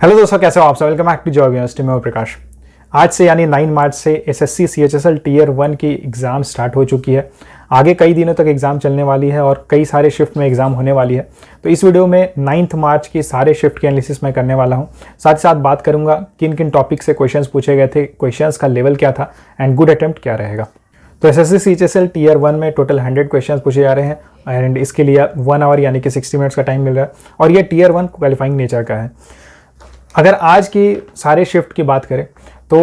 Hello दोस्तों, कैसे हो आप सब। Welcome back to job university में प्रकाश। आज से यानी 9 मार्च से एसएससी सीएचएसएल टीयर 1 की एग्ज़ाम स्टार्ट हो चुकी है। आगे कई दिनों तक एग्ज़ाम चलने वाली है और कई सारे शिफ्ट में एग्ज़ाम होने वाली है। तो इस वीडियो में 9 मार्च की सारे शिफ्ट के एनालिसिस मैं करने वाला हूं। साथ ही साथ बात करूंगा किन किन टॉपिक से क्वेश्चंस पूछे गए थे, क्वेश्चंस का लेवल क्या था एंड गुड अटेम्प्ट क्या रहेगा। तो एसएससी सीएचएसएल टीयर 1 में टोटल 100 क्वेश्चन पूछे जा रहे हैं एंड इसके लिए 1 आवर यानी कि 60 मिनट्स का टाइम मिल रहा है और ये टीयर 1 क्वालिफाइंग नेचर का है। अगर आज की सारे शिफ्ट की बात करें तो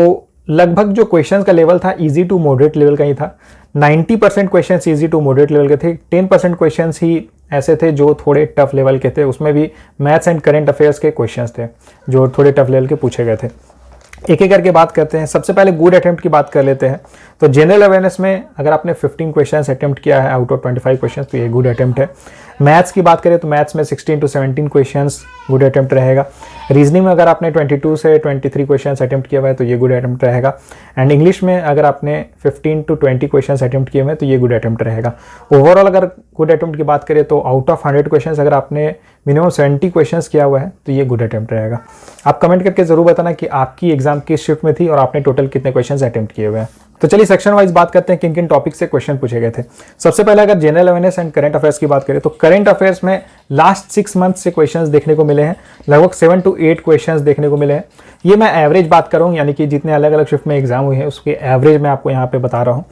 लगभग जो क्वेश्चंस का लेवल था इजी टू मॉडरेट लेवल का ही था। 90% questions easy to moderate level के थे। 10% क्वेश्चंस ही ऐसे थे जो थोड़े टफ लेवल के थे। उसमें भी मैथ्स एंड करंट अफेयर्स के क्वेश्चंस थे जो थोड़े टफ लेवल के पूछे गए थे। एक एक करके बात करते हैं। सबसे पहले गुड अटेम्प्ट की बात कर लेते हैं। तो जनरल अवेयरनेस में अगर आपने 15 क्वेश्चंस अटेम्प्ट किया है आउट ऑफ 25 क्वेश्चंस तो ये गुड अटेम्प्ट है। मैथ्स की बात करें तो मैथ्स में 16 to 17 क्वेश्चंस गुड अटेम्प्ट रहेगा। रीजनिंग में अगर आपने 22 से 23 क्वेश्चंस अटेम्प्ट किया हुआ है तो ये गुड अटेम्प्ट रहेगा। एंड इंग्लिश में अगर आपने 15 to 20 क्वेश्चंस अटेम्प्ट किए हुए हैं तो ये गुड अटेम्प्ट रहेगा। ओवरऑल अगर गुड अटेम्प्ट की बात करें तो आउट ऑफ 100 क्वेश्चंस अगर आपने मिनिमम 70 क्वेश्चंस किया हुआ है तो ये गुड अटेम्प्ट रहेगा। आप कमेंट करके जरूर बताना कि आपकी एग्जाम किस शिफ्ट में थी और आपने टोटल कितने क्वेश्चंस अटेम्प्ट किए हुए हैं। तो चलिए सेक्शन वाइज बात करते हैं किन किन टॉपिक से क्वेश्चन पूछे गए थे। सबसे पहले अगर general awareness and current affairs की बात करें तो करंट अफेयर्स में लास्ट 6 मंथ से क्वेश्चंस देखने को मिले हैं। लगभग 7 to 8 क्वेश्चंस देखने को मिले हैं। ये मैं एवरेज बात कर रहा हूँ, यानी कि जितने अलग अलग शिफ्ट में एग्जाम हुए हैं उसके एवरेज मैं आपको यहाँ पे बता रहा हूँ।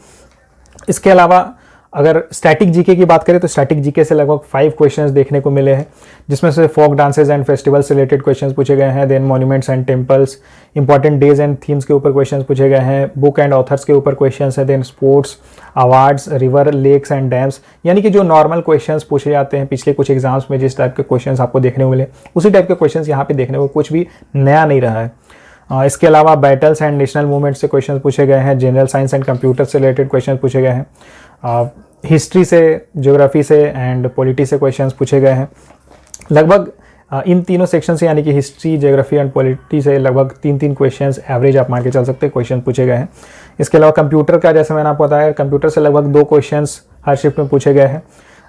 इसके अलावा अगर स्टैटिक जीके की बात करें तो स्टैटिक जीके से लगभग 5 क्वेश्चंस देखने को मिले हैं, जिसमें से folk dances and festivals related questions पूछे गए हैं। Then monuments and temples, important days and themes के ऊपर क्वेश्चंस पूछे गए हैं। बुक एंड ऑथर्स के ऊपर क्वेश्चंस है। Then sports, awards, river, lakes and dams, यानी कि जो नॉर्मल क्वेश्चंस पूछे जाते हैं पिछले कुछ एग्जाम्स में जिस टाइप के क्वेश्चंस आपको देखने को मिले उसी टाइप के क्वेश्चंस यहाँ पे देखने को कुछ भी नया नहीं रहा है। इसके अलावा बैटल्स एंड नेशनल मूवमेंट से क्वेश्चन पूछे गए हैं। जनरल साइंस एंड कंप्यूटर से रिलेटेड क्वेश्चन पूछे गए हैं। हिस्ट्री से, ज्योग्राफी से एंड पॉलिटी से क्वेश्चंस पूछे गए हैं। लगभग इन तीनों सेक्शन से यानी कि हिस्ट्री, ज्योग्राफी एंड पॉलिटी से लगभग 3-3 क्वेश्चंस एवरेज आप मान के चल सकते हैं क्वेश्चन पूछे गए हैं। इसके अलावा कंप्यूटर का, जैसे मैंने आपको बताया, कंप्यूटर से लगभग 2 क्वेश्चंस हर शिफ्ट में पूछे गए हैं।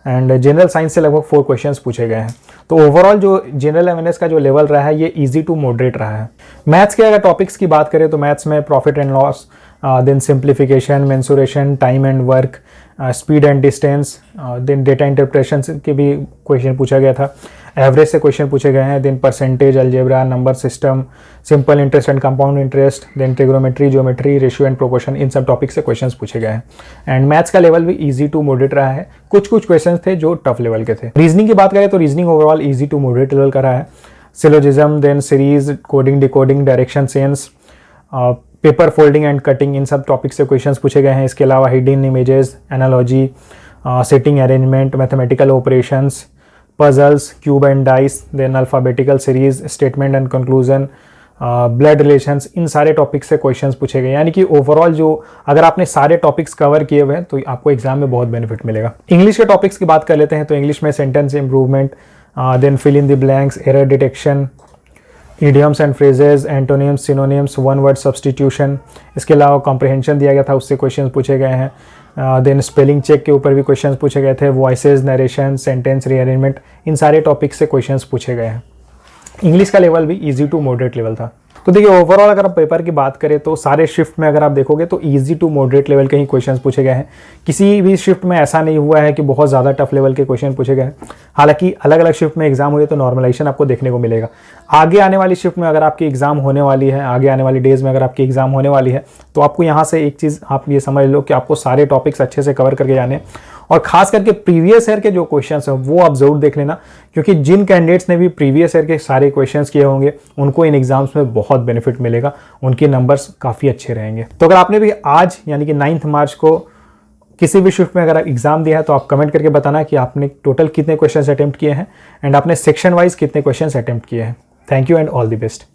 एंड जनरल साइंस से लगभग 4 क्वेश्चंस पूछे गए हैं। तो ओवरऑल जो जनरल अवेयरनेस का जो लेवल रहा है ये इजी टू मॉडरेट रहा है। मैथ्स के अगर टॉपिक्स की बात करें तो मैथ्स में profit and loss, then simplification, mensuration, time and work, speed and distance, then data interpretation के भी क्वेश्चन पूछा गया था। एवरेज से क्वेश्चन पूछे गए हैं। Then percentage, algebra, number system, simple interest and compound interest, then trigonometry, geometry, ratio and proportion, इन सब टॉपिक से क्वेश्चंस पूछे गए हैं। एंड मैथ्स का लेवल भी इजी टू मॉडरेट रहा है। कुछ क्वेश्चंस थे जो टफ लेवल के थे। रीजनिंग की बात करें तो reasoning overall easy to moderate level का रहा है। Syllogism, then series, coding, decoding, direction sense, paper folding and cutting, इन सब टॉपिक से क्वेश्चंस पूछे गए हैं। इसके अलावा hidden images, analogy, seating arrangement, mathematical operations, puzzles, cube and dice, then alphabetical series, statement and conclusion, blood relations, इन सारे टॉपिक्स से क्वेश्चंस पूछे गए। यानी कि ओवरऑल जो अगर आपने सारे टॉपिक्स कवर किए हुए हैं तो आपको एग्जाम में बहुत बेनिफिट मिलेगा। इंग्लिश के टॉपिक्स की बात कर लेते हैं तो इंग्लिश में sentence improvement, then fill in the blanks, error detection, idioms and phrases, antonyms, synonyms, one word substitution. इसके अलावा कॉम्प्रिहेंशन दिया गया था, उससे क्वेश्चंस पूछे गए हैं। देन स्पेलिंग चेक के ऊपर भी क्वेश्चंस पूछे गए थे। वॉइसेस, नरेशन, सेंटेंस रीअरेंजमेंट, इन सारे टॉपिक से क्वेश्चंस पूछे गए हैं। इंग्लिश का लेवल भी इजी टू मॉडरेट लेवल था। तो देखिए ओवरऑल अगर आप पेपर की बात करें तो सारे शिफ्ट में अगर आप देखोगे तो इजी टू मॉडरेट लेवल के ही क्वेश्चंस पूछे गए हैं। किसी भी शिफ्ट में ऐसा नहीं हुआ है कि बहुत ज़्यादा टफ लेवल के क्वेश्चन पूछे गए हैं। हालांकि अलग अलग शिफ्ट में एग्जाम हुए तो नॉर्मलाइजेशन आपको देखने को मिलेगा। आगे आने वाली शिफ्ट में अगर आपकी एग्जाम होने वाली है, आगे आने वाली डेज में अगर आपकी एग्जाम होने वाली है तो आपको यहाँ से एक चीज़ आप ये समझ लो कि आपको सारे टॉपिक्स अच्छे से कवर करके जाने और खास करके प्रीवियस ईयर के जो क्वेश्चंस हैं वो आप जरूर देख लेना, क्योंकि जिन कैंडिडेट्स ने भी प्रीवियस ईयर के सारे क्वेश्चंस किए होंगे उनको इन एग्जाम्स में बहुत बेनिफिट मिलेगा। उनके नंबर्स काफ़ी अच्छे रहेंगे। तो अगर आपने भी आज यानी कि 9 मार्च को किसी भी शिफ्ट में अगर एग्जाम दिया है तो आप कमेंट करके बताना कि आपने टोटल कितने क्वेश्चंस अटेम्प्ट किए हैं एंड आपने सेक्शन वाइज कितने क्वेश्चंस अटेम्प्ट किए हैं। Thank you and all the best.